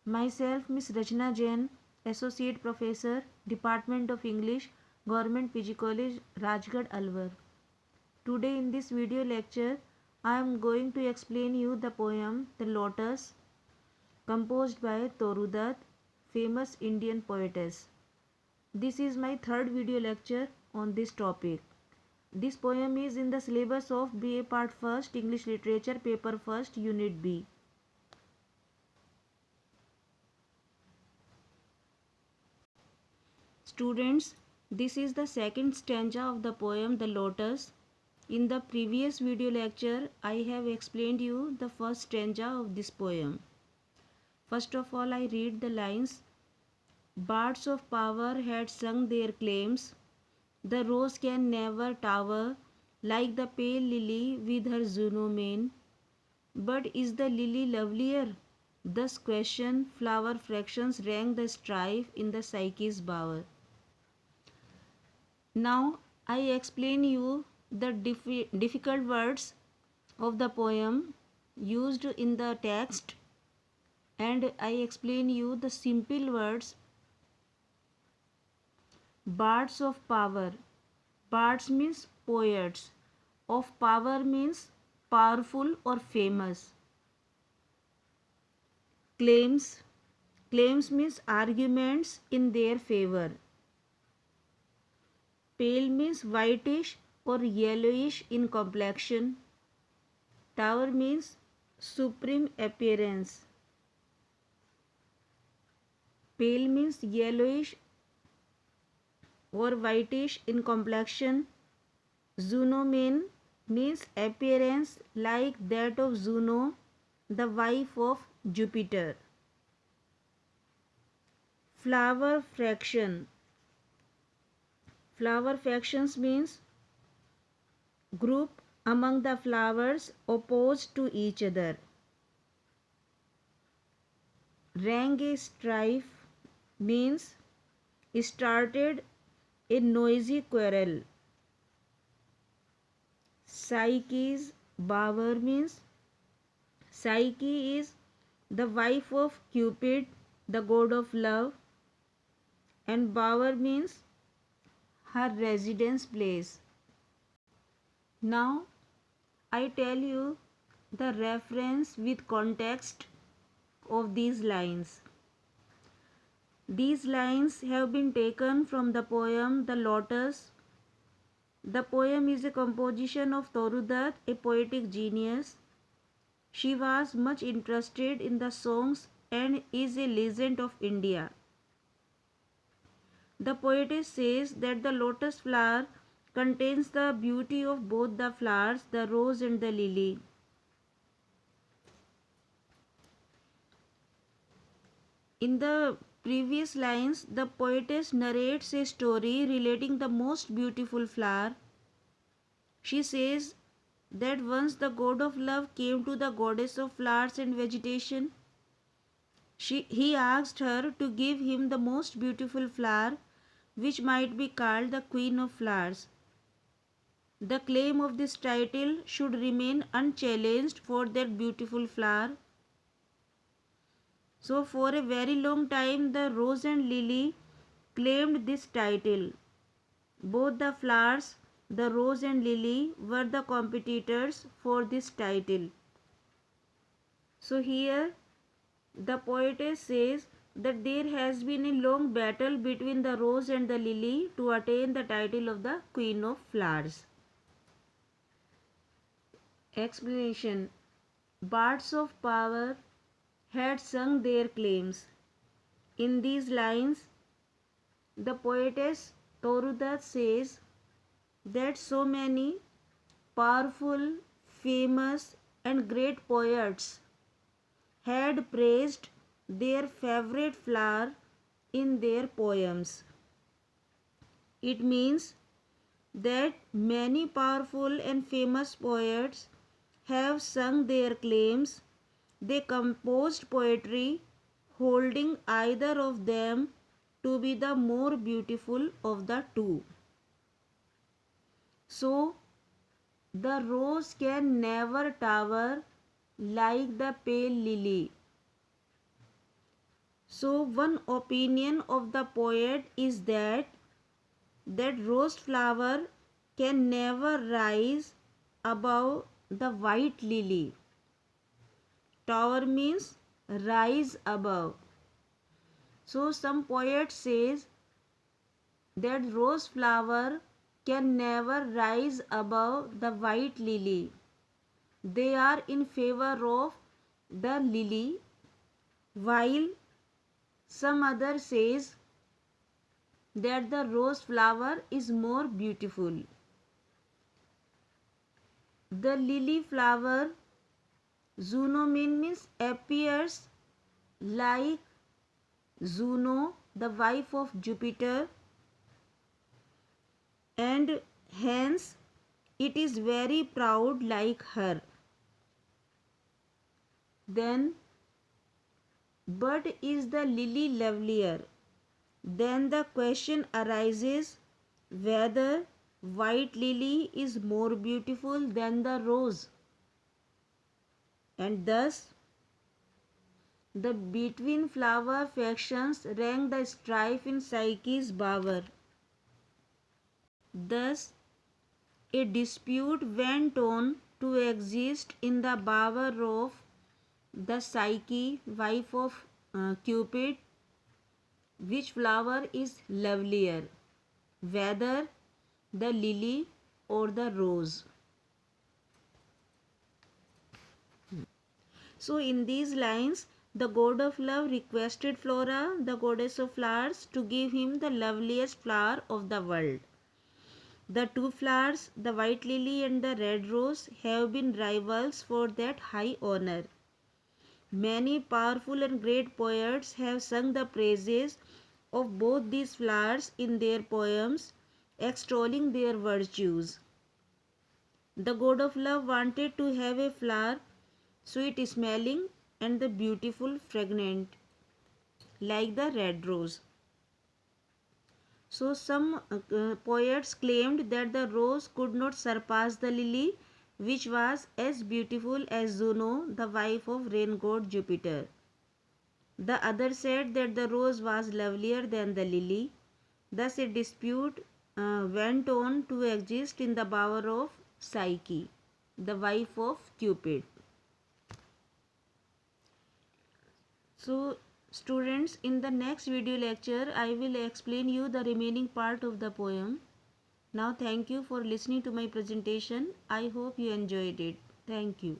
Myself, Miss Rachna Jain, Associate Professor, Department of English, Government PG College, Rajgarh, Alwar. Today in this video lecture, I am going to explain you the poem The Lotus, composed by Toru Dutt, famous Indian poetess. This is my third video lecture on this topic. This poem is in the syllabus of BA Part 1st, English Literature, Paper 1st, Unit B. Students, this is the second stanza of the poem The Lotus. In the previous video lecture, I have explained you the first stanza of this poem. First of all, I read the lines. Bards of power had sung their claims. The rose can never tower like the pale lily with her Juno mane. But is the lily lovelier? Thus question flower fractions rang the strife in the Psyche's bower. Now I explain you the difficult words of the poem used in the text, and I explain you the simple words. Bards of power. Bards means poets. Of power means powerful or famous. Claims. Claims means arguments in their favor. Pale means whitish or yellowish in complexion. Tower means supreme appearance. Pale means yellowish or whitish in complexion. Juno mane means appearance like that of Juno, the wife of Jupiter. Flower fraction. Flower fractions means group among the flowers opposed to each other. Rang a strife means started a noisy quarrel. Psyche's bower means Psyche is the wife of Cupid, the god of love, and bower means her residence place. Now I tell you the reference with context of these lines. These lines have been taken from the poem The Lotus. The poem is a composition of Toru Dutt, a poetic genius. She was much interested in the songs and is a legend of India. The poetess says that the lotus flower contains the beauty of both the flowers, the rose and the lily. In the previous lines, the poetess narrates a story relating the most beautiful flower. She says that once the god of love came to the goddess of flowers and vegetation, he asked her to give him the most beautiful flower, which might be called the Queen of Flowers. The claim of this title should remain unchallenged for that beautiful flower. So for a very long time the rose and lily claimed this title. Both the flowers, the rose and lily, were the competitors for this title. So here the poetess says that there has been a long battle between the rose and the lily to attain the title of the Queen of Flowers. Explanation. Bards of power had sung their claims. In these lines, the poetess Toru Dutt says that so many powerful, famous and great poets had praised their favorite flower in their poems. It means that many powerful and famous poets have sung their claims. They composed poetry holding either of them to be the more beautiful of the two. So, the rose can never tower like the pale lily. So one opinion of the poet is that rose flower can never rise above the white lily. Tower means rise above. So some poet says that rose flower can never rise above the white lily. They are in favor of the lily, while some other says that the rose flower is more beautiful. The lily flower, Zoonomin, means appears like Juno, the wife of Jupiter, and hence it is very proud like her. Then, but is the lily lovelier? Then the question arises whether white lily is more beautiful than the rose, and thus the between flower factions rank the strife in Psyche's bower. Thus a dispute went on to exist in the bower of the Psyche, wife of Cupid. Which flower is lovelier, whether the lily or the rose? So in these lines, the god of love requested Flora, the goddess of flowers, to give him the loveliest flower of the world. The two flowers, the white lily and the red rose, have been rivals for that high honor. Many powerful and great poets have sung the praises of both these flowers in their poems, extolling their virtues. The god of love wanted to have a flower sweet smelling and the beautiful fragrant like the red rose. So some poets claimed that the rose could not surpass the lily, which was as beautiful as Juno, the wife of rain god Jupiter. The other said that the rose was lovelier than the lily. Thus a dispute went on to exist in the bower of Psyche, the wife of Cupid. So students, in the next video lecture I will explain you the remaining part of the poem. Now thank you for listening to my presentation. I hope you enjoyed it. Thank you.